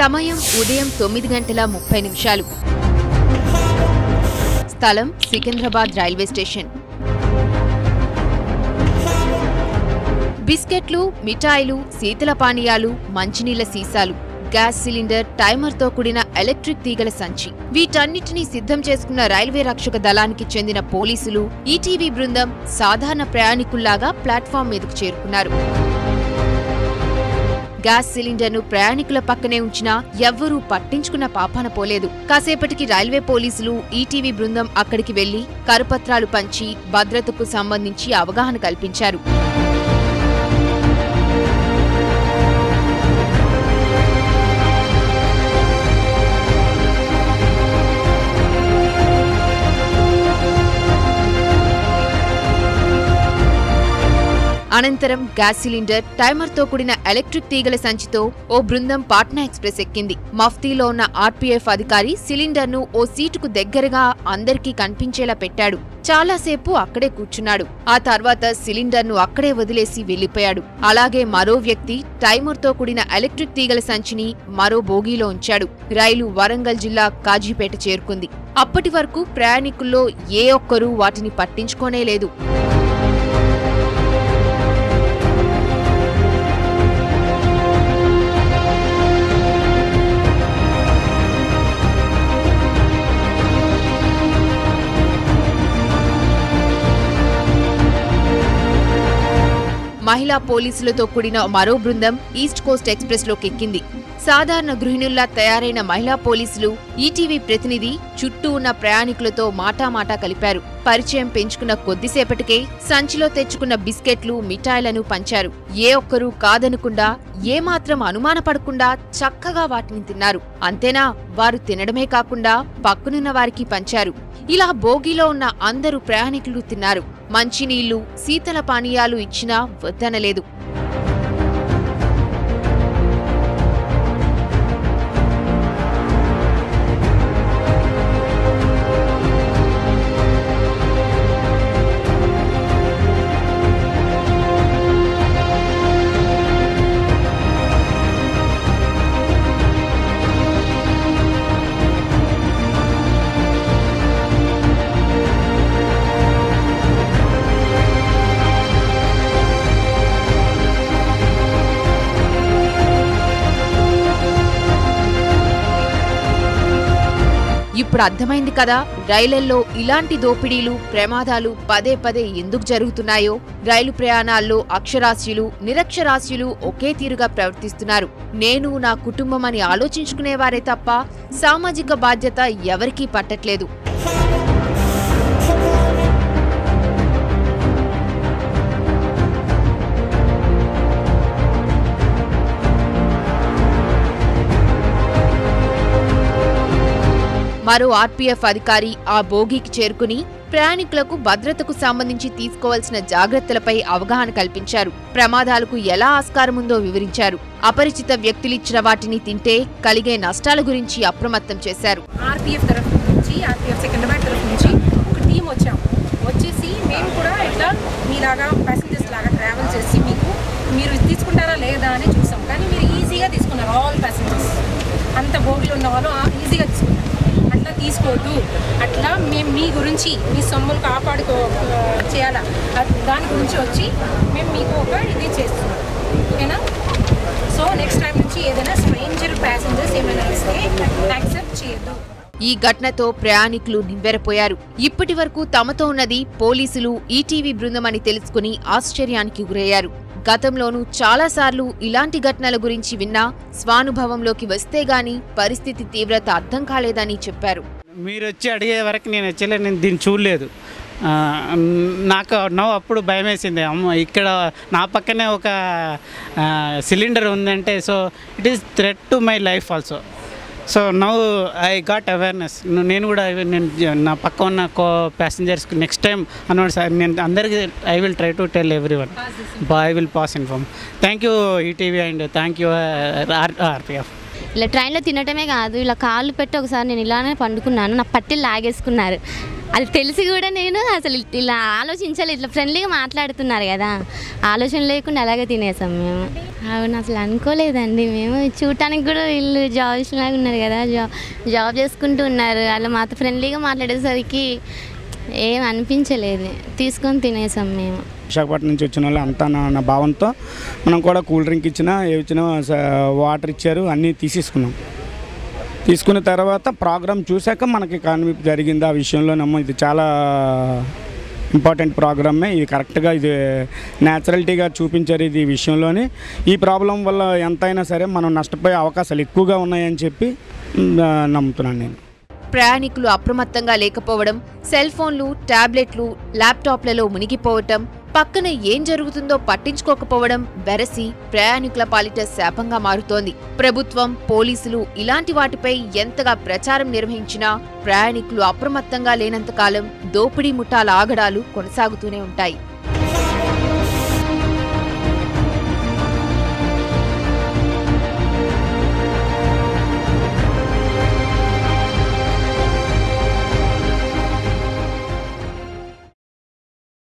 సమయం ఉదయం 9:30 స్థలం సికింద్రాబాద్ రైల్వే స్టేషన్. బిస్కెట్లు, మిఠాయిలు, శీతల పానీయాలు, మంచినీళ్ల సీసాలు, గ్యాస్ సిలిండర్, టైమర్తో కూడిన ఎలక్ట్రిక్ తీగల సంచి, వీటన్నిటినీ సిద్ధం చేసుకున్న రైల్వే రక్షక దళానికి చెందిన పోలీసులు, ఈటీవీ బృందం సాధారణ ప్రయాణికుల్లాగా ప్లాట్ఫామ్ మీదకు చేరుకున్నారు. గ్యాస్ సిలిండర్ను ప్రయాణికుల పక్కనే ఉంచినా ఎవ్వరూ పట్టించుకున్న పాపాన పోలేదు. కాసేపటికి రైల్వే పోలీసులు, ఈటీవీ బృందం అక్కడికి వెళ్లి కరపత్రాలు పంచి భద్రతకు సంబంధించి అవగాహన కల్పించారు. అనంతరం గ్యాస్ సిలిండర్, టైమర్తో కూడిన ఎలక్ట్రిక్ తీగల సంచితో ఓ బృందం పాట్నా ఎక్స్ప్రెస్ ఎక్కింది. మఫ్తీలో ఉన్న ఆర్పీఎఫ్ అధికారి సిలిండర్ను ఓ సీటుకు దగ్గరగా అందరికీ కనిపించేలా పెట్టాడు. చాలాసేపు అక్కడే కూర్చున్నాడు. ఆ తర్వాత సిలిండర్ను అక్కడే వదిలేసి వెళ్లిపోయాడు. అలాగే మరో వ్యక్తి టైమర్తో కూడిన ఎలక్ట్రిక్ తీగల సంచిని మరో బోగీలో ఉంచాడు. రైలు వరంగల్ జిల్లా కాజీపేట చేరుకుంది. అప్పటి వరకు ప్రయాణికుల్లో ఏ ఒక్కరూ వాటిని పట్టించుకోనే లేదు. మహిళా పోలీసులతో కూడిన మరో బృందం ఈస్ట్ కోస్ట్ ఎక్స్ప్రెస్ లోకి ఎక్కింది. సాధారణ గృహిణుల్లా తయారైన మహిళా పోలీసులు, ఈటీవీ ప్రతినిధి చుట్టూ ఉన్న ప్రయాణికులతో మాటామాటా కలిపారు. పరిచయం పెంచుకున్న కొద్దిసేపటికే సంచిలో తెచ్చుకున్న బిస్కెట్లు, మిఠాయిలను పంచారు. ఏ ఒక్కరూ కాదనకుండా, ఏమాత్రం అనుమానపడకుండా చక్కగా వాటిని తిన్నారు. అంతేనా, వారు తినడమే కాకుండా పక్కనున్న వారికి పంచారు. ఇలా బోగీలో ఉన్న అందరూ ప్రయాణికులు తిన్నారు. మంచినీళ్లు, శీతల పానీయాలు ఇచ్చినా వద్దనలేదు. ఇప్పుడు అర్థమైంది కదా, రైళ్లల్లో ఇలాంటి దోపిడీలు, ప్రమాదాలు పదే పదే ఎందుకు జరుగుతున్నాయో. రైలు ప్రయాణాల్లో అక్షరాస్యులు, నిరక్షరాస్యులు ఒకే తీరుగా ప్రవర్తిస్తున్నారు. నేను, నా కుటుంబం అని ఆలోచించుకునేవారే తప్ప సామాజిక బాధ్యత ఎవరికీ పట్టట్లేదు. మరో ఆర్పీఎఫ్ అధికారి ఆ బోగీకి చేరుకుని ప్రయాణికులకు భద్రతకు సంబంధించి తీసుకోవాల్సిన జాగ్రత్తలపై అవగాహన కల్పించారు. ప్రమాదాలకు ఎలా ఆస్కారముందో వివరించారు. అపరిచిత వ్యక్తులిచ్చిన వాటిని తింటే కలిగే నష్టాల గురించి అప్రమత్తం చేశారు. ఆర్పీఎఫ్ తరఫు నుంచి, ఆర్పీఎఫ్ సికింద్రాబాద్ తరఫు నుంచి ఒక టీం వచ్చేసి మేము కూడా ఇట్లా మీలాగా ప్యాసింజర్స్ లాగా ట్రావెల్ చేసి మీరు తీసుకుంటారా లేదా అని చూసాం. కానీ మీరు ఈజీగా తీసుకున్నారు. ఆల్ ప్యాసింజర్స్ అంత బోగిలో ఉన్న వాళ్ళు ఈజీగా తీసుకున్నారు. అట్లా తీసుకోవద్దు, అట్లా మేము మీ గురించి, మీ సొమ్ములు చేయాలా, దాని గురించి వచ్చి మేము మీకు ఒక ఇది చేస్తున్నాం. ఓకేనా? సో నెక్స్ట్ టైం నుంచి ఏదైనా స్ట్రేంజర్ ప్యాసింజర్స్ ఏమైనా వస్తే యాక్సెప్ట్ చేయొద్దు. ఈ ఘటనతో ప్రయాణికులు నివ్వెరపోయారు. ఇప్పటి వరకు తమతో ఉన్నది పోలీసులు, ఈటీవీ బృందమని తెలుసుకుని ఆశ్చర్యానికి గురయ్యారు. గతంలోనూ చాలాసార్లు ఇలాంటి ఘటనల గురించి విన్నా స్వానుభవంలోకి వస్తే గాని పరిస్థితి తీవ్రత అర్థం కాలేదని చెప్పారు. మీరు వచ్చి అడిగే వరకు నేను దీన్ని చూడలేదు. నాకు అప్పుడు భయం వేసింది. అమ్మ, ఇక్కడ నా పక్కనే ఒక సిలిండర్ ఉందంటే, so it is threat to my life also. So now I got awareness. నేను కూడా నా పక్క ఉన్న ప్యాసింజర్స్కి నెక్స్ట్ టైం అన్నమాట సార్, నేను అందరికీ I will try to tell every one. I will pass inform. Thank you ETV and thank you RPF. ఇలా ట్రైన్లో తినటమే కాదు, ఇలా కాళ్ళు పెట్టి ఒకసారి నేను ఇలానే పండుకున్నాను. నా పట్టీలు లాగేసుకున్నారు. అది తెలిసి కూడా నేను అసలు ఇలా ఆలోచించాలి, ఇట్లా ఫ్రెండ్లీగా మాట్లాడుతున్నారు కదా, ఆలోచన లేకుండా అలాగే తినేసాం మేము. అవును, అసలు అనుకోలేదండి మేము. చూడటానికి కూడా వీళ్ళు జాబ్స్ లాగా ఉన్నారు కదా, జాబ్ చేసుకుంటూ ఉన్నారు, అలా మాతో ఫ్రెండ్లీగా మాట్లాడేసరికి ఏం అనిపించలేదు, తీసుకొని తినేసాం మేము. విశాఖపట్నం నుంచి వచ్చిన వాళ్ళు అంతా నా భావంతో మనం కూడా కూల్ డ్రింక్ ఇచ్చినా ఇచ్చినా వాటర్ ఇచ్చారు, అన్నీ తీసేసుకున్నాం. తీసుకున్న తర్వాత ప్రోగ్రామ్ చూశాక మనకి కాన్విప్ జరిగింది ఆ విషయంలోనేమో. ఇది చాలా ఇంపార్టెంట్ ప్రోగ్రామే, ఇది కరెక్ట్గా ఇది న్యాచురాలిటీగా చూపించారు. ఇది విషయంలోని ఈ ప్రాబ్లం వల్ల ఎంతైనా సరే మనం నష్టపోయే అవకాశాలు ఎక్కువగా ఉన్నాయని చెప్పి నమ్ముతున్నాను నేను. ప్రయాణికులు అప్రమత్తంగా లేకపోవడం, సెల్ ఫోన్లు, టాబ్లెట్లు, ల్యాప్టాప్లలో మునిగిపోవటం, పక్కన ఏం జరుగుతుందో పట్టించుకోకపోవడం వెరసి ప్రయాణికుల పాలిట శాపంగా మారుతోంది. ప్రభుత్వం, పోలీసులు ఇలాంటి వాటిపై ఎంతగా ప్రచారం నిర్వహించినా ప్రయాణికులు అప్రమత్తంగా లేనంతకాలం దోపిడీ ముఠాల ఆగడాలు కొనసాగుతూనే ఉంటాయి.